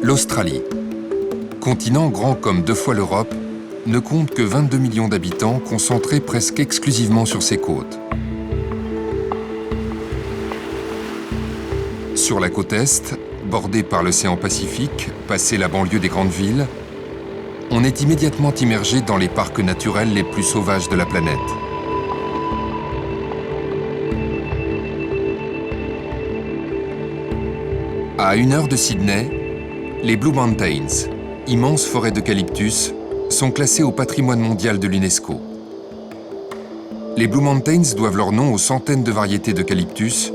L'Australie, continent grand comme 2 fois l'Europe, ne compte que 22 millions d'habitants concentrés presque exclusivement sur ses côtes. Sur la côte est, bordée par l'océan Pacifique, passé la banlieue des grandes villes, on est immédiatement immergé dans les parcs naturels les plus sauvages de la planète. À 1 heure de Sydney, les Blue Mountains, immenses forêts d'eucalyptus, sont classées au patrimoine mondial de l'UNESCO. Les Blue Mountains doivent leur nom aux centaines de variétés d'eucalyptus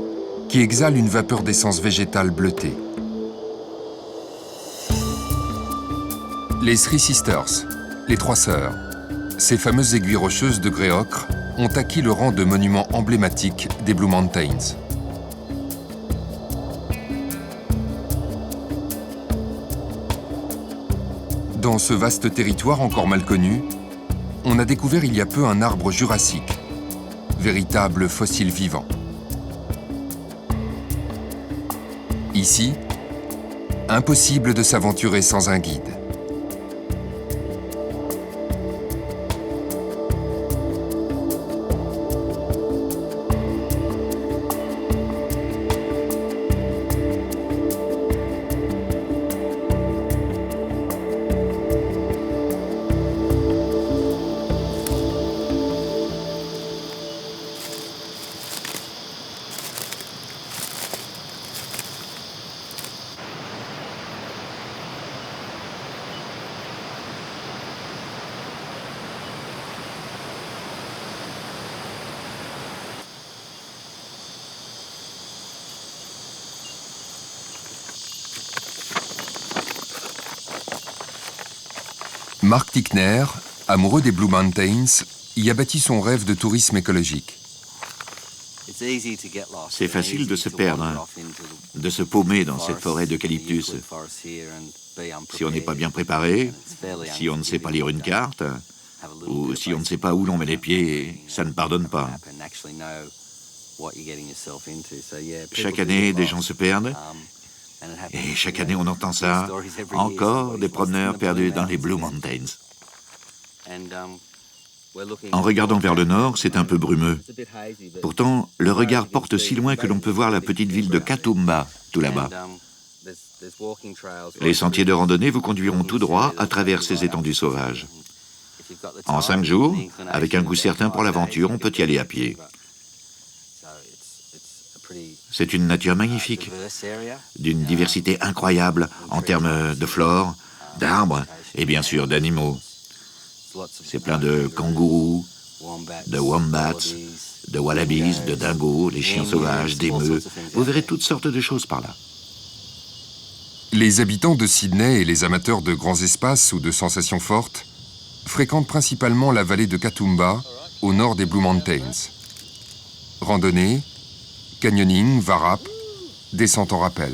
qui exhalent une vapeur d'essence végétale bleutée. Les Three Sisters, les Trois Sœurs, ces fameuses aiguilles rocheuses de grès ocre, ont acquis le rang de monument emblématique des Blue Mountains. Dans ce vaste territoire encore mal connu, on a découvert il y a peu un arbre jurassique, véritable fossile vivant. Ici, impossible de s'aventurer sans un guide. Mark Tickner, amoureux des Blue Mountains, y a bâti son rêve de tourisme écologique. C'est facile de se perdre, de se paumer dans cette forêt d'eucalyptus. Si on n'est pas bien préparé, si on ne sait pas lire une carte, ou si on ne sait pas où l'on met les pieds, ça ne pardonne pas. Chaque année, des gens se perdent. Et chaque année, on entend ça. Encore des promeneurs perdus dans les Blue Mountains. En regardant vers le nord, c'est un peu brumeux. Pourtant, le regard porte si loin que l'on peut voir la petite ville de Katoomba, tout là-bas. Les sentiers de randonnée vous conduiront tout droit à travers ces étendues sauvages. En 5 jours, avec un goût certain pour l'aventure, on peut y aller à pied. C'est une nature magnifique, d'une diversité incroyable en termes de flore, d'arbres et bien sûr d'animaux. C'est plein de kangourous, de wombats, de wallabies, de dingos, des chiens sauvages, d'émeus. Vous verrez toutes sortes de choses par là. Les habitants de Sydney et les amateurs de grands espaces ou de sensations fortes fréquentent principalement la vallée de Katoomba, au nord des Blue Mountains. Randonnée, canyoning, varap, descente en rappel.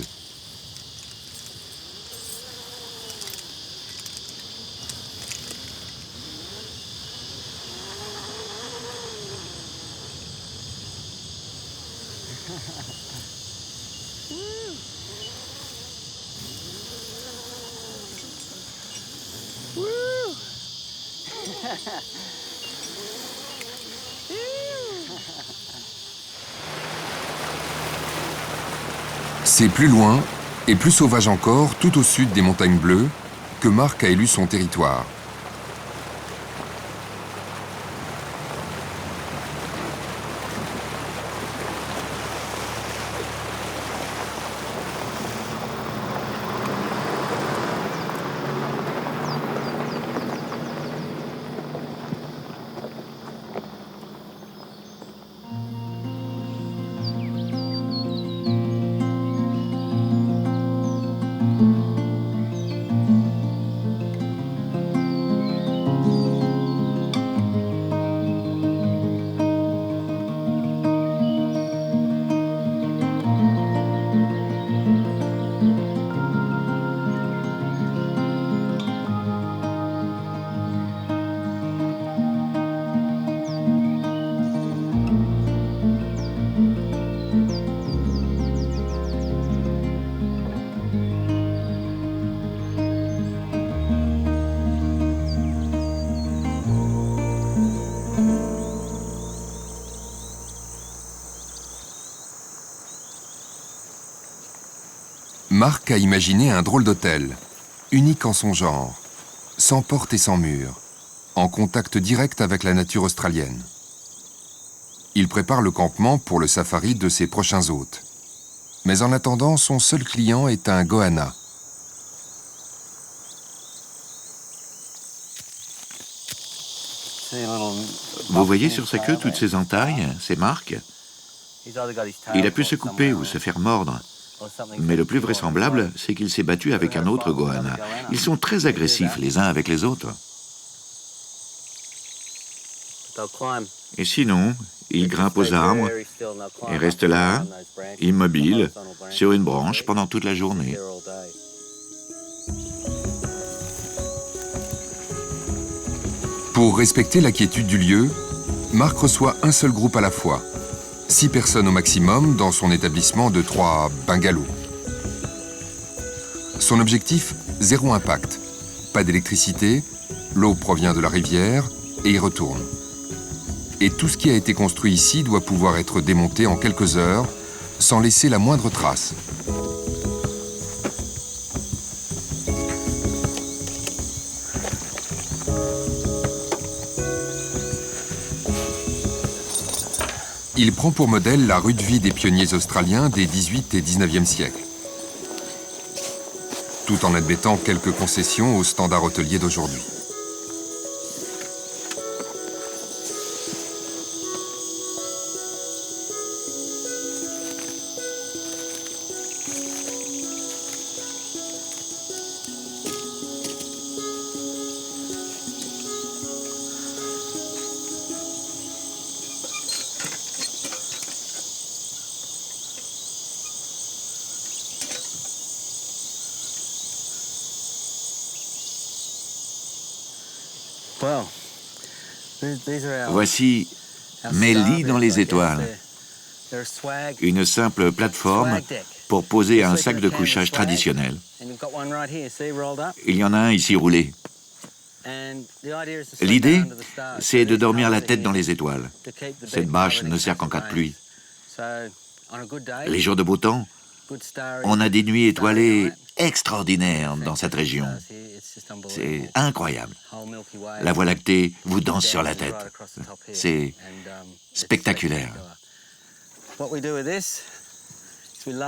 C'est plus loin, et plus sauvage encore, tout au sud des Montagnes Bleues, que Mark a élu son territoire. Marc a imaginé un drôle d'hôtel, unique en son genre, sans porte et sans mur, en contact direct avec la nature australienne. Il prépare le campement pour le safari de ses prochains hôtes. Mais en attendant, son seul client est un goanna. Vous voyez sur sa queue toutes ces entailles, ces marques? Il a pu se couper ou se faire mordre. Mais le plus vraisemblable, c'est qu'il s'est battu avec un autre goanna. Ils sont très agressifs les uns avec les autres. Et sinon, ils grimpent aux arbres et restent là, immobiles, sur une branche pendant toute la journée. Pour respecter la quiétude du lieu, Marc reçoit un seul groupe à la fois. 6 personnes au maximum dans son établissement de 3 bungalows. Son objectif, 0 impact. Pas d'électricité, l'eau provient de la rivière et y retourne. Et tout ce qui a été construit ici doit pouvoir être démonté en quelques heures sans laisser la moindre trace. Il prend pour modèle la rude vie des pionniers australiens des 18 et 19e siècles, tout en admettant quelques concessions aux standards hôteliers d'aujourd'hui. Voici mes lits dans les étoiles. Une simple plateforme pour poser un sac de couchage traditionnel. Il y en a un ici roulé. L'idée, c'est de dormir la tête dans les étoiles. Cette bâche ne sert qu'en cas de pluie. Les jours de beau temps, on a des nuits étoilées extraordinaires dans cette région. C'est incroyable. La Voie lactée vous danse sur la tête. C'est spectaculaire.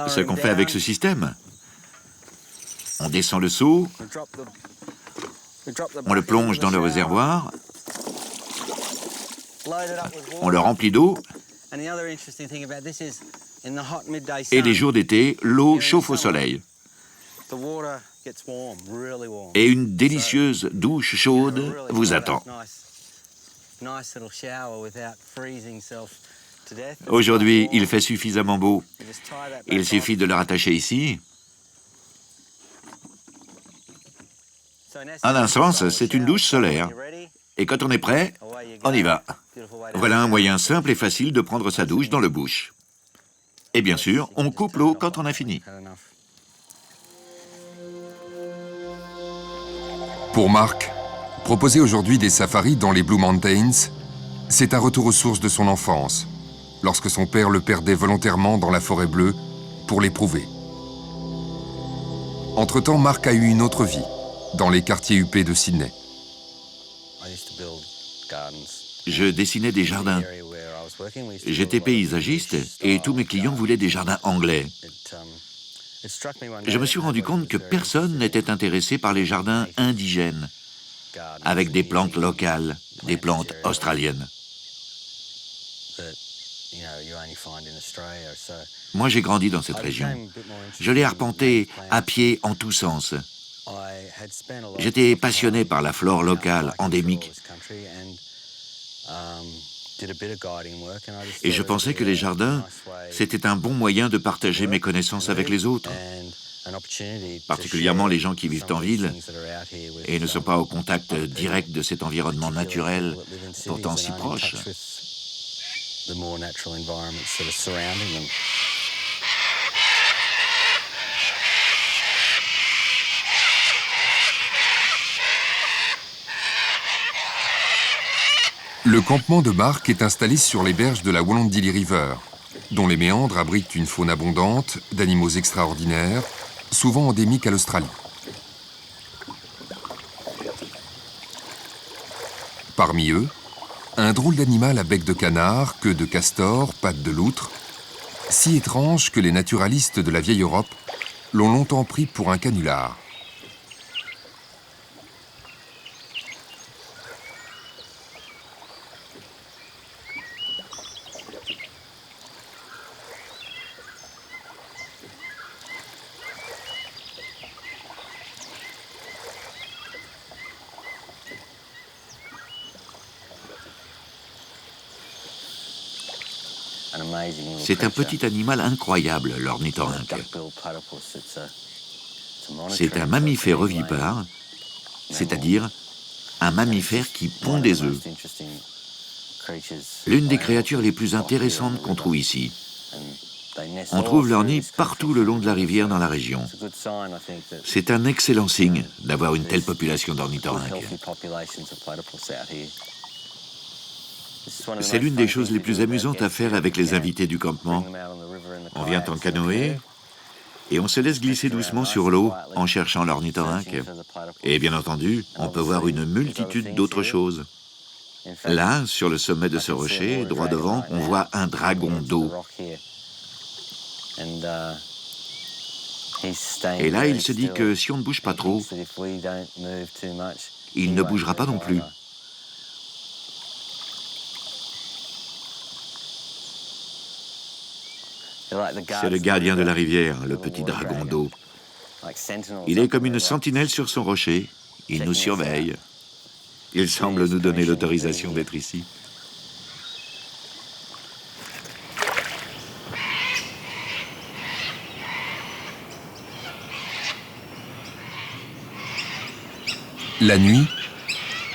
Ce qu'on fait avec ce système, on descend le seau, on le plonge dans le réservoir, on le remplit d'eau, et les jours d'été, l'eau chauffe au soleil. Et une délicieuse douche chaude vous attend. Aujourd'hui, il fait suffisamment beau. Il suffit de le rattacher ici. En un sens, c'est une douche solaire. Et quand on est prêt, on y va. Voilà un moyen simple et facile de prendre sa douche dans le bush. Et bien sûr, on coupe l'eau quand on a fini. Pour Marc, proposer aujourd'hui des safaris dans les Blue Mountains, c'est un retour aux sources de son enfance, lorsque son père le perdait volontairement dans la forêt bleue pour l'éprouver. Entre-temps, Marc a eu une autre vie, dans les quartiers huppés de Sydney. Je dessinais des jardins. J'étais paysagiste et tous mes clients voulaient des jardins anglais. Je me suis rendu compte que personne n'était intéressé par les jardins indigènes, avec des plantes locales, des plantes australiennes. Moi, j'ai grandi dans cette région. Je l'ai arpentée à pied en tous sens. J'étais passionné par la flore locale, endémique. Et je pensais que les jardins, c'était un bon moyen de partager mes connaissances avec les autres, particulièrement les gens qui vivent en ville et ne sont pas au contact direct de cet environnement naturel, pourtant si proche. Le campement de Marc est installé sur les berges de la Wollondilly River, dont les méandres abritent une faune abondante d'animaux extraordinaires, souvent endémiques à l'Australie. Parmi eux, un drôle d'animal à bec de canard, queue de castor, pattes de loutre, si étrange que les naturalistes de la vieille Europe l'ont longtemps pris pour un canular. C'est un petit animal incroyable, l'ornithorynque. C'est un mammifère ovipare, c'est-à-dire un mammifère qui pond des œufs. L'une des créatures les plus intéressantes qu'on trouve ici. On trouve leur nid partout le long de la rivière dans la région. C'est un excellent signe d'avoir une telle population d'ornithorynques. C'est l'une des choses les plus amusantes à faire avec les invités du campement. On vient en canoë et on se laisse glisser doucement sur l'eau en cherchant l'ornithorynque. Et bien entendu, on peut voir une multitude d'autres choses. Là, sur le sommet de ce rocher, droit devant, on voit un dragon d'eau. Et là, il se dit que si on ne bouge pas trop, il ne bougera pas non plus. C'est le gardien de la rivière, le petit dragon d'eau. Il est comme une sentinelle sur son rocher. Il nous surveille. Il semble nous donner l'autorisation d'être ici. La nuit,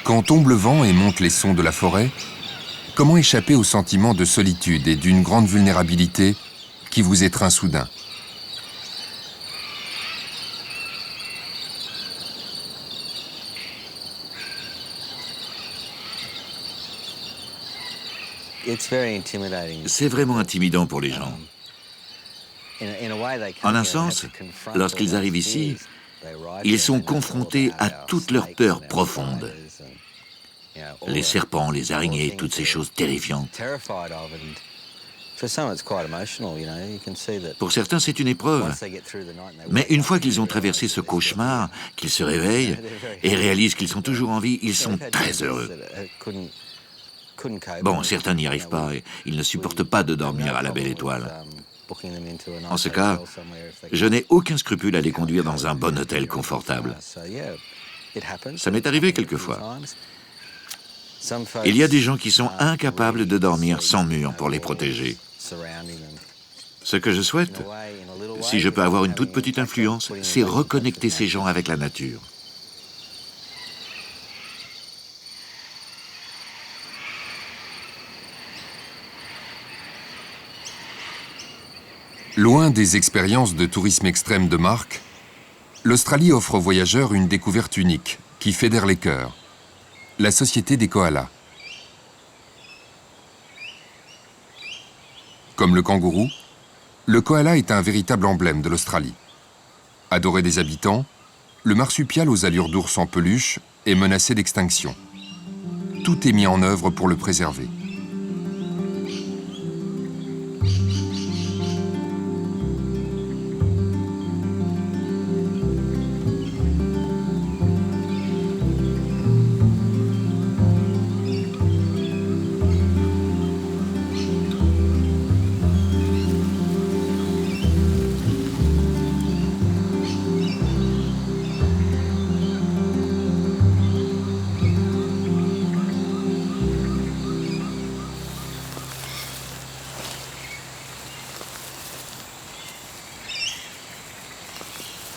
quand tombe le vent et montent les sons de la forêt, comment échapper au sentiment de solitude et d'une grande vulnérabilité qui vous étreint soudain? C'est vraiment intimidant pour les gens. En un sens, lorsqu'ils arrivent ici, ils sont confrontés à toutes leurs peurs profondes. Les serpents, les araignées, toutes ces choses terrifiantes. Pour certains, c'est une épreuve. Mais une fois qu'ils ont traversé ce cauchemar, qu'ils se réveillent et réalisent qu'ils sont toujours en vie, ils sont très heureux. Bon, certains n'y arrivent pas et ils ne supportent pas de dormir à la Belle Étoile. En ce cas, je n'ai aucun scrupule à les conduire dans un bon hôtel confortable. Ça m'est arrivé quelquefois. Il y a des gens qui sont incapables de dormir sans mur pour les protéger. Ce que je souhaite, si je peux avoir une toute petite influence, c'est reconnecter ces gens avec la nature. Loin des expériences de tourisme extrême de marque, l'Australie offre aux voyageurs une découverte unique qui fédère les cœurs. La Société des koalas. Comme le kangourou, le koala est un véritable emblème de l'Australie. Adoré des habitants, le marsupial aux allures d'ours en peluche est menacé d'extinction. Tout est mis en œuvre pour le préserver.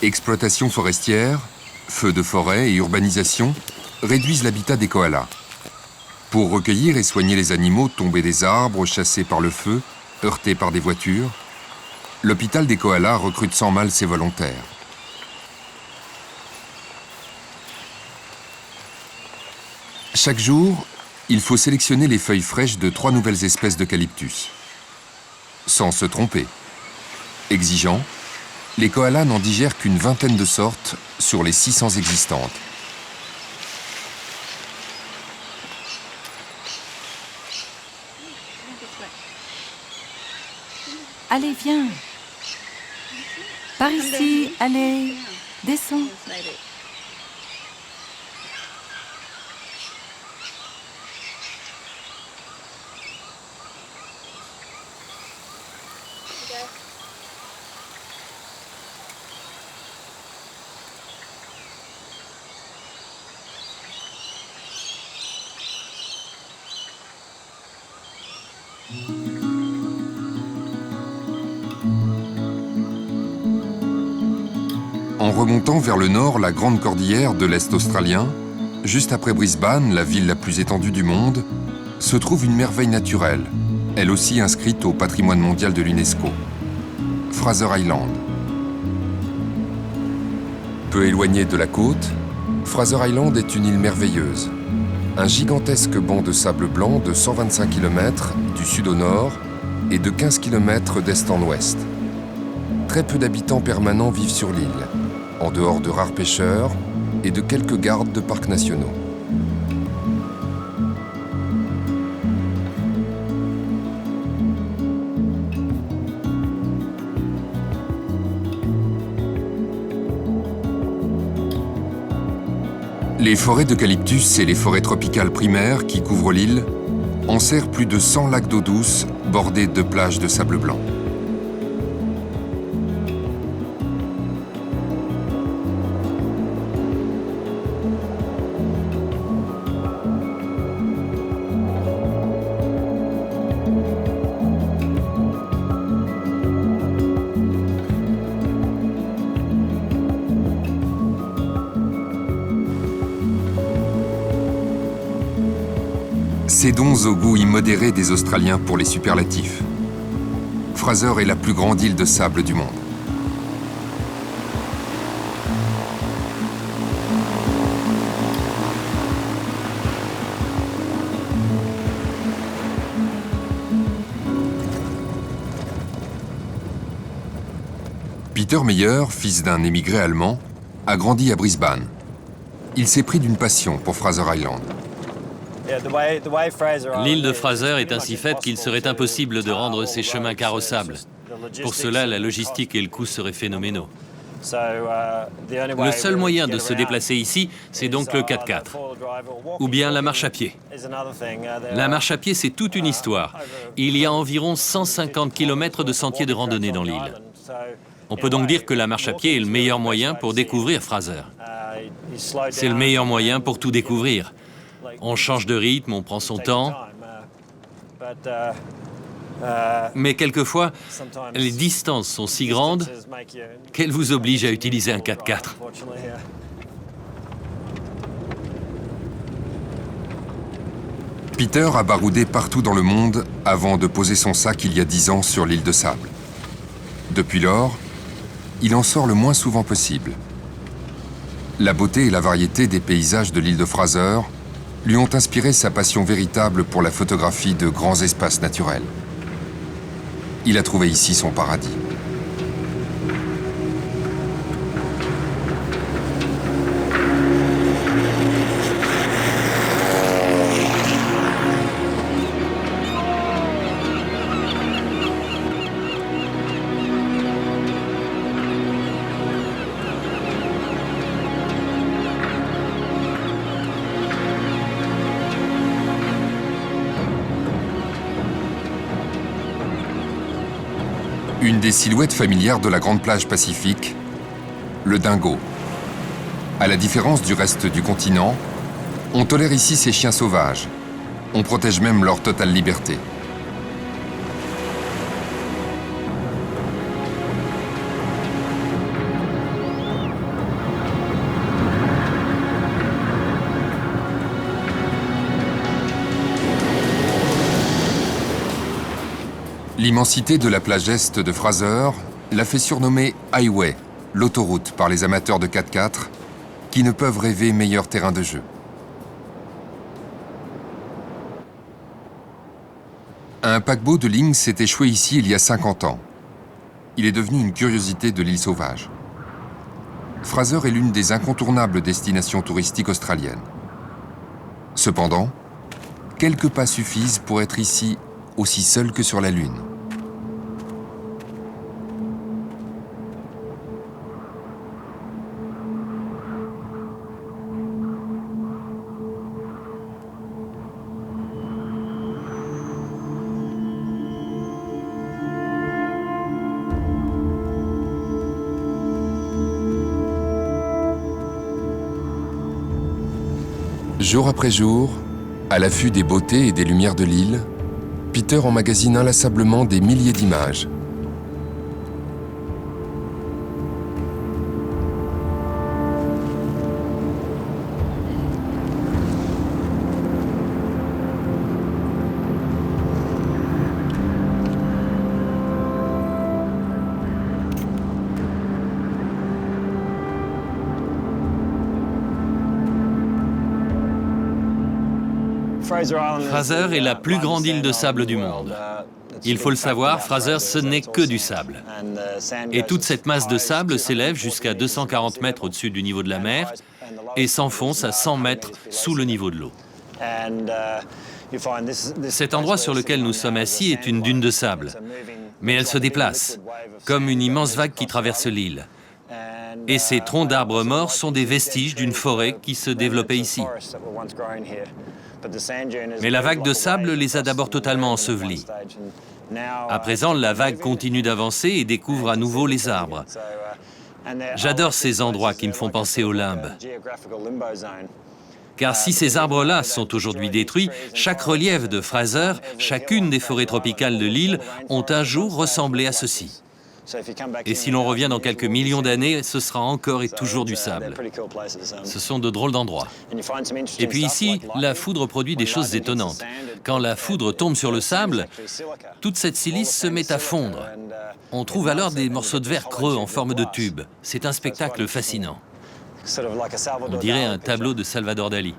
Exploitation forestière, feux de forêt et urbanisation réduisent l'habitat des koalas. Pour recueillir et soigner les animaux tombés des arbres, chassés par le feu, heurtés par des voitures, l'hôpital des koalas recrute sans mal ses volontaires. Chaque jour, il faut sélectionner les feuilles fraîches de 3 nouvelles espèces d'eucalyptus. Sans se tromper. Exigeant, Les koalas n'en digèrent qu'une vingtaine de sortes sur les 600 existantes. Allez, viens. Par ici, allez, descends. En remontant vers le nord la grande cordillère de l'Est australien, juste après Brisbane, la ville la plus étendue du monde, se trouve une merveille naturelle, elle aussi inscrite au patrimoine mondial de l'UNESCO, Fraser Island. Peu éloignée de la côte, Fraser Island est une île merveilleuse. Un gigantesque banc de sable blanc de 125 km du sud au nord et de 15 km d'est en ouest. Très peu d'habitants permanents vivent sur l'île, en dehors de rares pêcheurs et de quelques gardes de parcs nationaux. Les forêts d'eucalyptus et les forêts tropicales primaires qui couvrent l'île enserrent plus de 100 lacs d'eau douce bordés de plages de sable blanc. Cédons au goût immodéré des Australiens pour les superlatifs. Fraser est la plus grande île de sable du monde. Peter Meyer, fils d'un émigré allemand, a grandi à Brisbane. Il s'est pris d'une passion pour Fraser Island. L'île de Fraser est ainsi faite qu'il serait impossible de rendre ses chemins carrossables. Pour cela, la logistique et le coût seraient phénoménaux. Le seul moyen de se déplacer ici, c'est donc le 4x4, ou bien la marche à pied. La marche à pied, c'est toute une histoire. Il y a environ 150 km de sentiers de randonnée dans l'île. On peut donc dire que la marche à pied est le meilleur moyen pour découvrir Fraser. C'est le meilleur moyen pour tout découvrir. On change de rythme, on prend son temps. Mais quelquefois, les distances sont si grandes qu'elles vous obligent à utiliser un 4x4. Peter a baroudé partout dans le monde avant de poser son sac il y a 10 ans sur l'île de sable. Depuis lors, il en sort le moins souvent possible. La beauté et la variété des paysages de l'île de Fraser lui ont inspiré sa passion véritable pour la photographie de grands espaces naturels. Il a trouvé ici son paradis. Une des silhouettes familières de la grande plage pacifique, le dingo. À la différence du reste du continent, on tolère ici ces chiens sauvages. On protège même leur totale liberté. L'immensité de la plage est de Fraser l'a fait surnommer Highway, l'autoroute par les amateurs de 4x4, qui ne peuvent rêver meilleur terrain de jeu. Un paquebot de ligne s'est échoué ici il y a 50 ans. il est devenu une curiosité de l'île sauvage. Fraser est l'une des incontournables destinations touristiques australiennes. Cependant, quelques pas suffisent pour être ici aussi seul que sur la Lune. Jour après jour, à l'affût des beautés et des lumières de l'île, Peter emmagasine inlassablement des milliers d'images. Fraser est la plus grande île de sable du monde. Il faut le savoir, Fraser, ce n'est que du sable. Et toute cette masse de sable s'élève jusqu'à 240 mètres au-dessus du niveau de la mer et s'enfonce à 100 mètres sous le niveau de l'eau. Cet endroit sur lequel nous sommes assis est une dune de sable, mais elle se déplace, comme une immense vague qui traverse l'île. Et ces troncs d'arbres morts sont des vestiges d'une forêt qui se développait ici. Mais la vague de sable les a d'abord totalement ensevelis. À présent, la vague continue d'avancer et découvre à nouveau les arbres. J'adore ces endroits qui me font penser au limbe. Car si ces arbres-là sont aujourd'hui détruits, chaque relief de Fraser, chacune des forêts tropicales de l'île ont un jour ressemblé à ceci. Et si l'on revient dans quelques millions d'années, ce sera encore et toujours du sable. Ce sont de drôles d'endroits. Et puis ici, la foudre produit des choses étonnantes. Quand la foudre tombe sur le sable, toute cette silice se met à fondre. On trouve alors des morceaux de verre creux en forme de tube. C'est un spectacle fascinant. On dirait un tableau de Salvador Dali.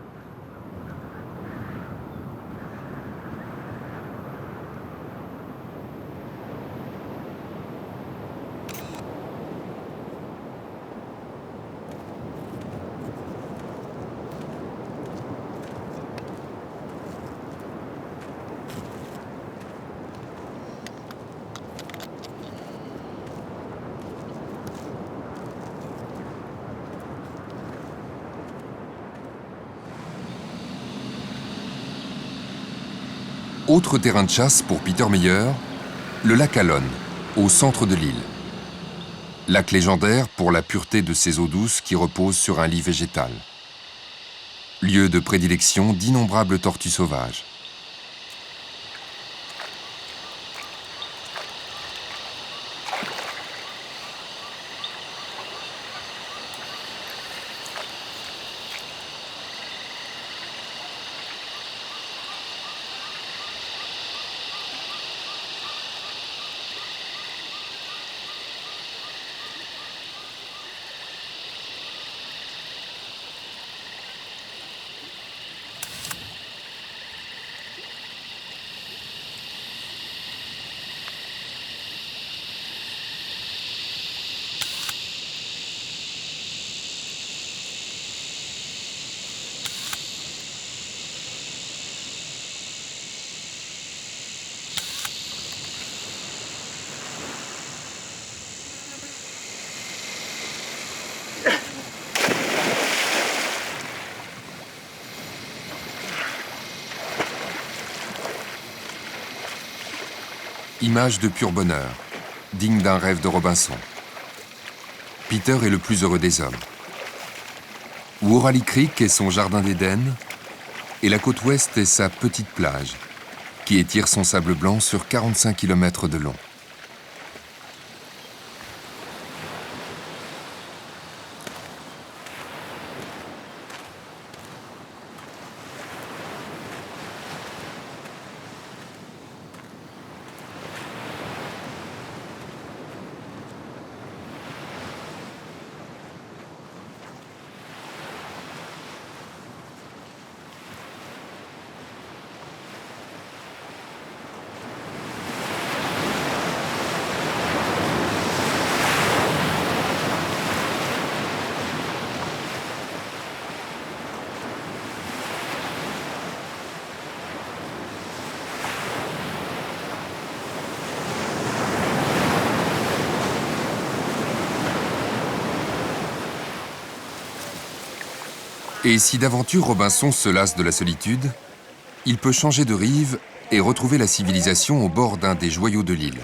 Autre terrain de chasse pour Peter Meyer, le lac Allen, au centre de l'île. Lac légendaire pour la pureté de ses eaux douces qui reposent sur un lit végétal. Lieu de prédilection d'innombrables tortues sauvages. Image de pur bonheur, digne d'un rêve de Robinson. Peter est le plus heureux des hommes. Woorali Creek est son jardin d'Éden, et la côte ouest est sa petite plage, qui étire son sable blanc sur 45 km de long. Et si d'aventure Robinson se lasse de la solitude, il peut changer de rive et retrouver la civilisation au bord d'un des joyaux de l'île,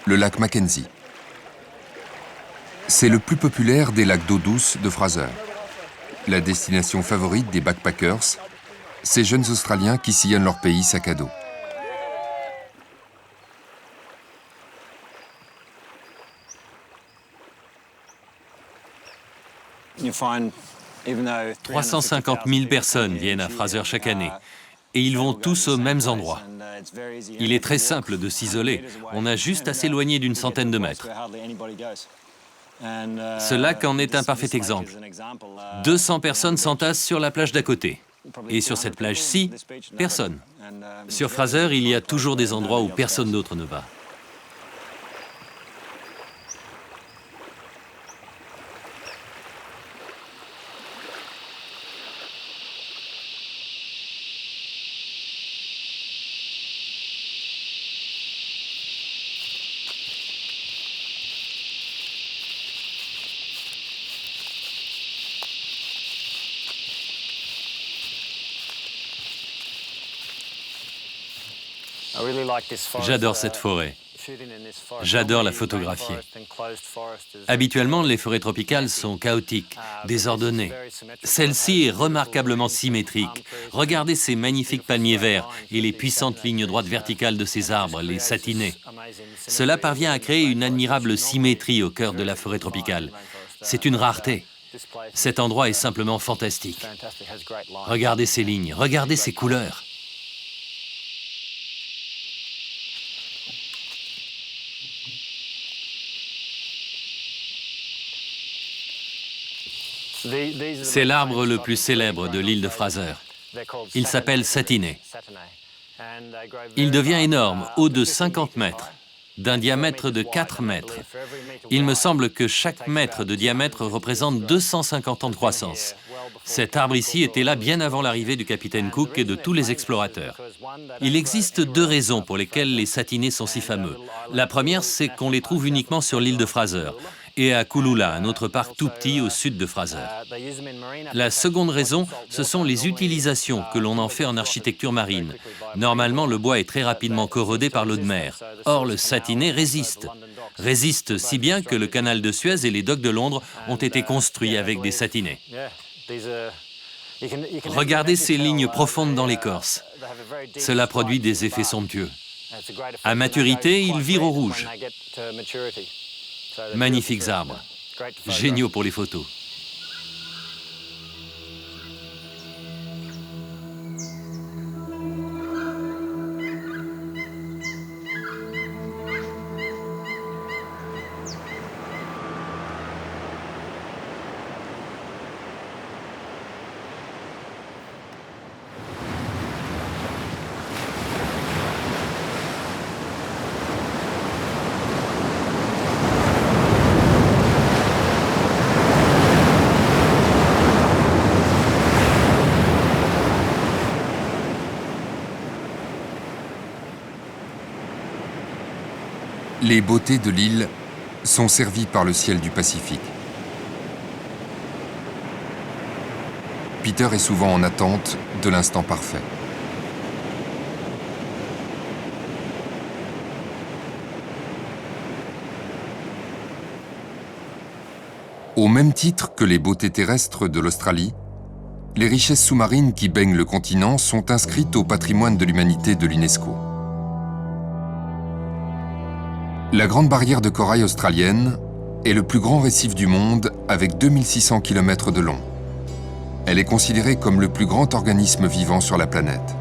le lac Mackenzie. C'est le plus populaire des lacs d'eau douce de Fraser, la destination favorite des backpackers, ces jeunes Australiens qui sillonnent leur pays sac à dos. « 350 000 personnes viennent à Fraser chaque année, et ils vont tous aux mêmes endroits. Il est très simple de s'isoler, on a juste à s'éloigner d'une centaine de mètres. Ce lac en est un parfait exemple. 200 personnes s'entassent sur la plage d'à côté. Et sur cette plage-ci, personne. Sur Fraser, il y a toujours des endroits où personne d'autre ne va. J'adore cette forêt. J'adore la photographier. Habituellement, les forêts tropicales sont chaotiques, désordonnées. Celle-ci est remarquablement symétrique. Regardez ces magnifiques palmiers verts et les puissantes lignes droites verticales de ces arbres, les satinés. Cela parvient à créer une admirable symétrie au cœur de la forêt tropicale. C'est une rareté. Cet endroit est simplement fantastique. Regardez ces lignes, regardez ces couleurs. C'est l'arbre le plus célèbre de l'île de Fraser. Il s'appelle Satiné. Il devient énorme, haut de 50 mètres, d'un diamètre de 4 mètres. Il me semble que chaque mètre de diamètre représente 250 ans de croissance. Cet arbre ici était là bien avant l'arrivée du capitaine Cook et de tous les explorateurs. Il existe 2 raisons pour lesquelles les satinés sont si fameux. La première, c'est qu'on les trouve uniquement sur l'île de Fraser et à Kulula, un autre parc tout petit au sud de Fraser. La seconde raison, ce sont les utilisations que l'on en fait en architecture marine. Normalement, le bois est très rapidement corrodé par l'eau de mer. Or, le satiné résiste. Résiste si bien que le canal de Suez et les docks de Londres ont été construits avec des satinés. Regardez ces lignes profondes dans l'écorce. Cela produit des effets somptueux. À maturité, ils virent au rouge. Magnifiques arbres, géniaux pour les photos. Les beautés de l'île sont servies par le ciel du Pacifique. Peter est souvent en attente de l'instant parfait. Au même titre que les beautés terrestres de l'Australie, les richesses sous-marines qui baignent le continent sont inscrites au patrimoine de l'humanité de l'UNESCO. La Grande Barrière de Corail australienne est le plus grand récif du monde avec 2600 km de long. Elle est considérée comme le plus grand organisme vivant sur la planète.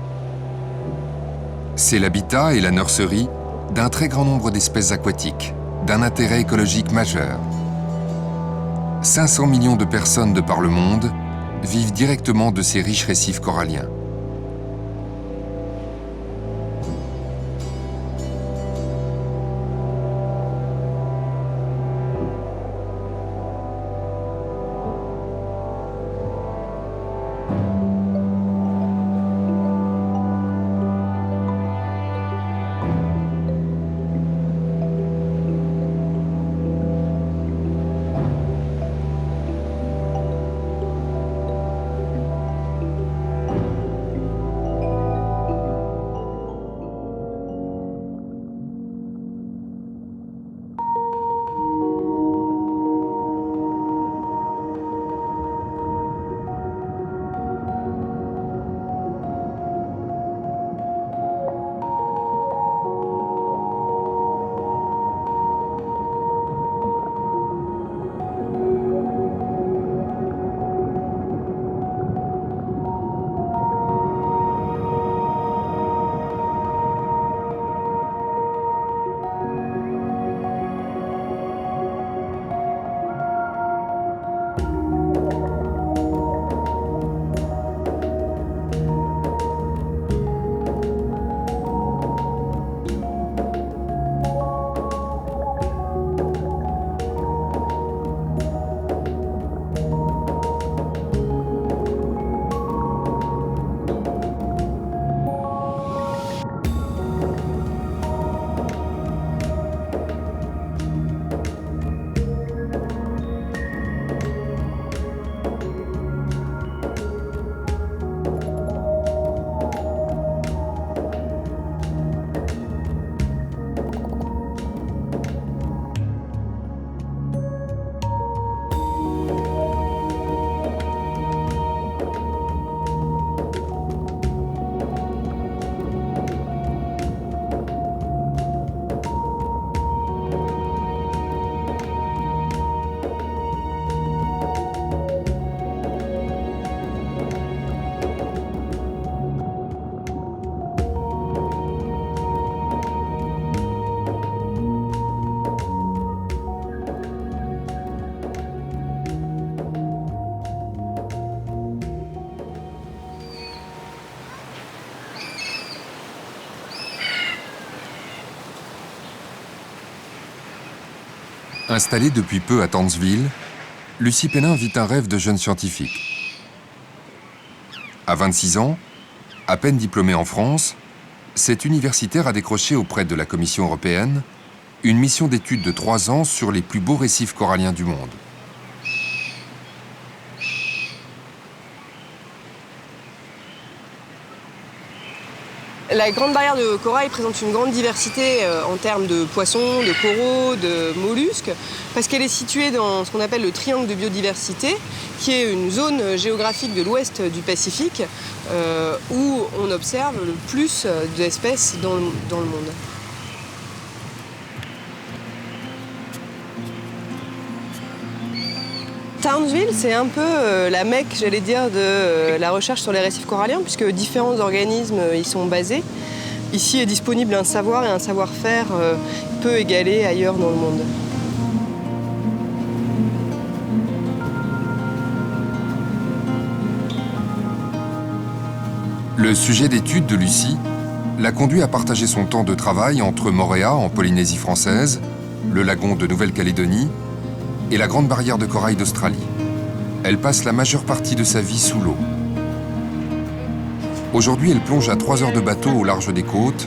C'est l'habitat et la nurserie d'un très grand nombre d'espèces aquatiques, d'un intérêt écologique majeur. 500 millions de personnes de par le monde vivent directement de ces riches récifs coralliens. Installée depuis peu à Townsville, Lucie Pénin vit un rêve de jeune scientifique. À 26 ans, à peine diplômée en France, cette universitaire a décroché auprès de la Commission européenne une mission d'études de 3 ans sur les plus beaux récifs coralliens du monde. La Grande Barrière de Corail présente une grande diversité en termes de poissons, de coraux, de mollusques, parce qu'elle est située dans ce qu'on appelle le triangle de biodiversité, qui est une zone géographique de l'ouest du Pacifique, où on observe le plus d'espèces dans le monde. Townsville, c'est un peu la Mecque, j'allais dire, de la recherche sur les récifs coralliens, puisque différents organismes y sont basés. Ici est disponible un savoir et un savoir-faire peu égalé ailleurs dans le monde. Le sujet d'étude de Lucie l'a conduit à partager son temps de travail entre Moorea, en Polynésie française, le lagon de Nouvelle-Calédonie et la Grande Barrière de Corail d'Australie. Elle passe la majeure partie de sa vie sous l'eau. Aujourd'hui, elle plonge à 3 heures de bateau au large des côtes,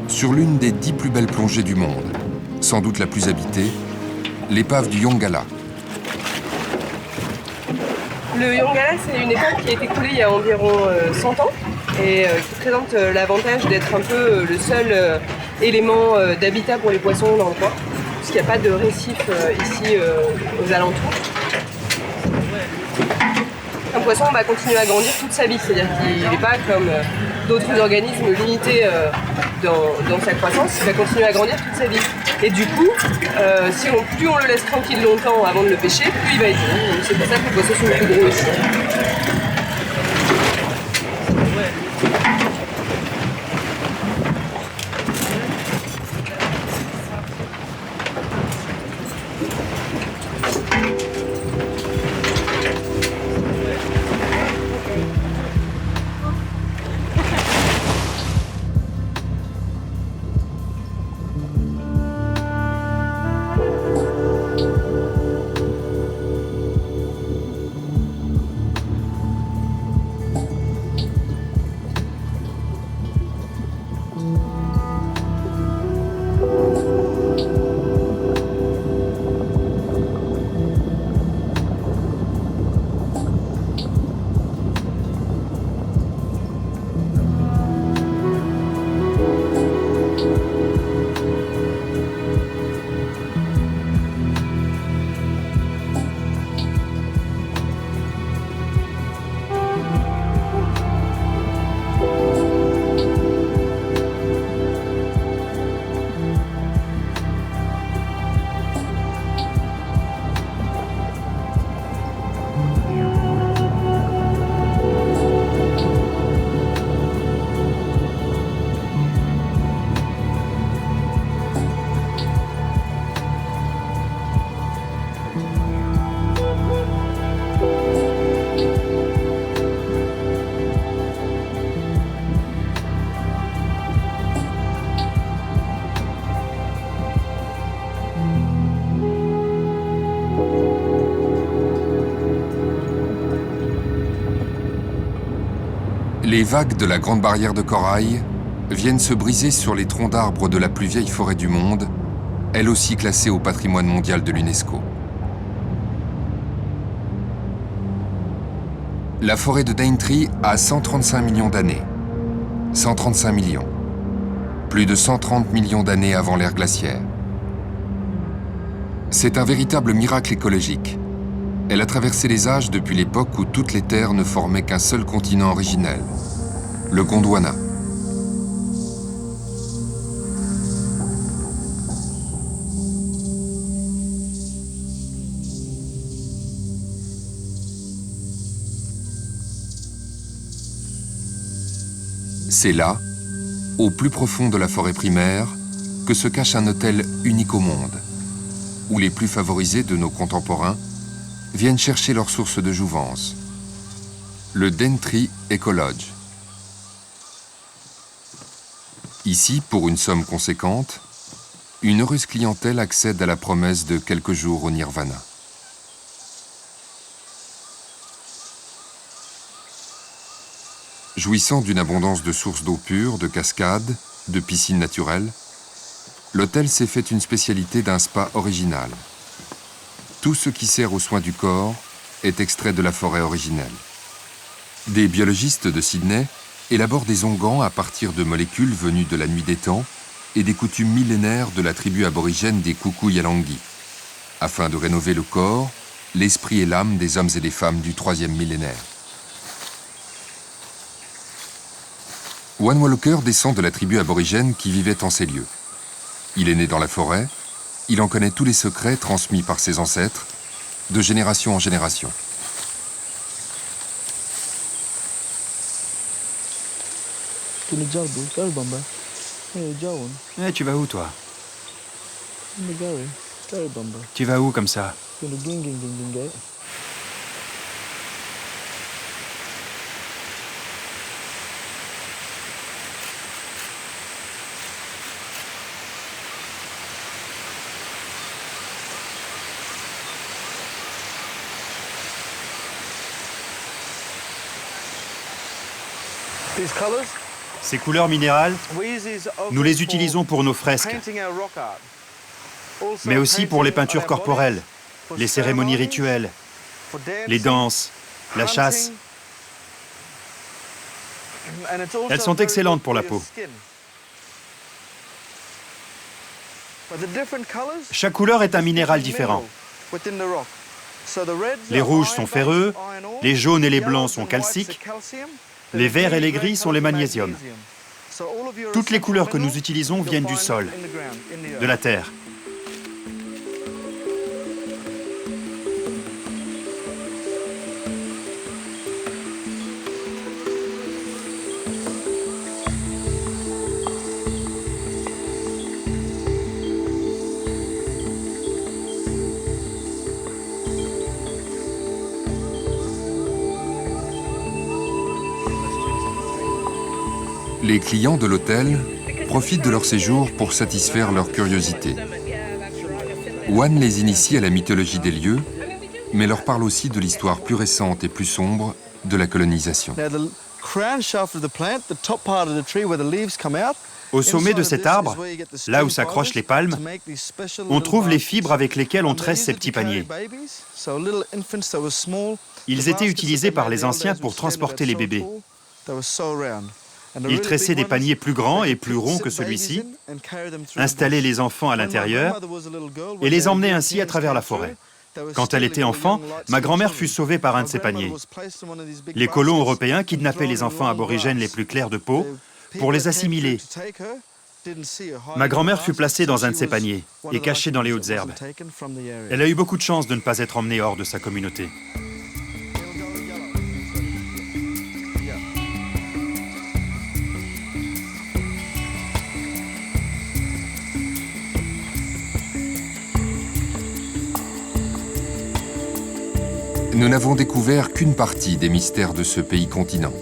sur l'une des 10 plus belles plongées du monde, sans doute la plus habitée, l'épave du Yongala. Le Yongala, c'est une épave qui a été coulée il y a environ 100 ans et qui présente l'avantage d'être un peu le seul élément d'habitat pour les poissons dans le coin, puisqu'il n'y a pas de récif ici aux alentours. Un poisson va continuer à grandir toute sa vie, c'est-à-dire qu'il n'est pas comme d'autres organismes limités dans sa croissance, il va continuer à grandir toute sa vie. Et du coup, plus on le laisse tranquille longtemps avant de le pêcher, plus il va être gros. Donc c'est pour ça que les poissons sont plus gros ici. Les vagues de la Grande Barrière de Corail viennent se briser sur les troncs d'arbres de la plus vieille forêt du monde, elle aussi classée au patrimoine mondial de l'UNESCO. La forêt de Daintree a 135 millions d'années. 135 millions. Plus de 130 millions d'années avant l'ère glaciaire. C'est un véritable miracle écologique. Elle a traversé les âges depuis l'époque où toutes les terres ne formaient qu'un seul continent originel, le Gondwana. C'est là, au plus profond de la forêt primaire, que se cache un hôtel unique au monde, où les plus favorisés de nos contemporains viennent chercher leur source de jouvence, le Daintree Eco Lodge. Ici, pour une somme conséquente, une heureuse clientèle accède à la promesse de quelques jours au nirvana. Jouissant d'une abondance de sources d'eau pure, de cascades, de piscines naturelles, l'hôtel s'est fait une spécialité d'un spa original. Tout ce qui sert aux soins du corps est extrait de la forêt originelle. Des biologistes de Sydney élaborent des onguents à partir de molécules venues de la nuit des temps et des coutumes millénaires de la tribu aborigène des Kuku-Yalangi, afin de rénover le corps, l'esprit et l'âme des hommes et des femmes du 3e millénaire. One Walker descend de la tribu aborigène qui vivait en ces lieux. Il est né dans la forêt, il en connaît tous les secrets transmis par ses ancêtres, de génération en génération. Eh, tu vas où, toi? Tu vas où, comme ça? Ces couleurs minérales, nous les utilisons pour nos fresques, mais aussi pour les peintures corporelles, les cérémonies rituelles, les danses, la chasse. Elles sont excellentes pour la peau. Chaque couleur est un minéral différent. Les rouges sont ferreux, les jaunes et les blancs sont calciques, les verts et les gris sont les magnésiums. Toutes les couleurs que nous utilisons viennent du sol, de la terre. Les clients de l'hôtel profitent de leur séjour pour satisfaire leur curiosité. One les initie à la mythologie des lieux, mais leur parle aussi de l'histoire plus récente et plus sombre de la colonisation. Au sommet de cet arbre, là où s'accrochent les palmes, on trouve les fibres avec lesquelles on tresse ces petits paniers. Ils étaient utilisés par les anciens pour transporter les bébés. Ils tressaient des paniers plus grands et plus ronds que celui-ci, installaient les enfants à l'intérieur et les emmenaient ainsi à travers la forêt. Quand elle était enfant, ma grand-mère fut sauvée par un de ces paniers. Les colons européens kidnappaient les enfants aborigènes les plus clairs de peau pour les assimiler. Ma grand-mère fut placée dans un de ces paniers et cachée dans les hautes herbes. Elle a eu beaucoup de chance de ne pas être emmenée hors de sa communauté. Nous n'avons découvert qu'une partie des mystères de ce pays-continent.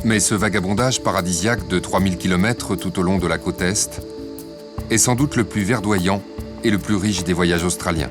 Mais ce vagabondage paradisiaque de 3000 km tout au long de la côte Est est sans doute le plus verdoyant et le plus riche des voyages australiens.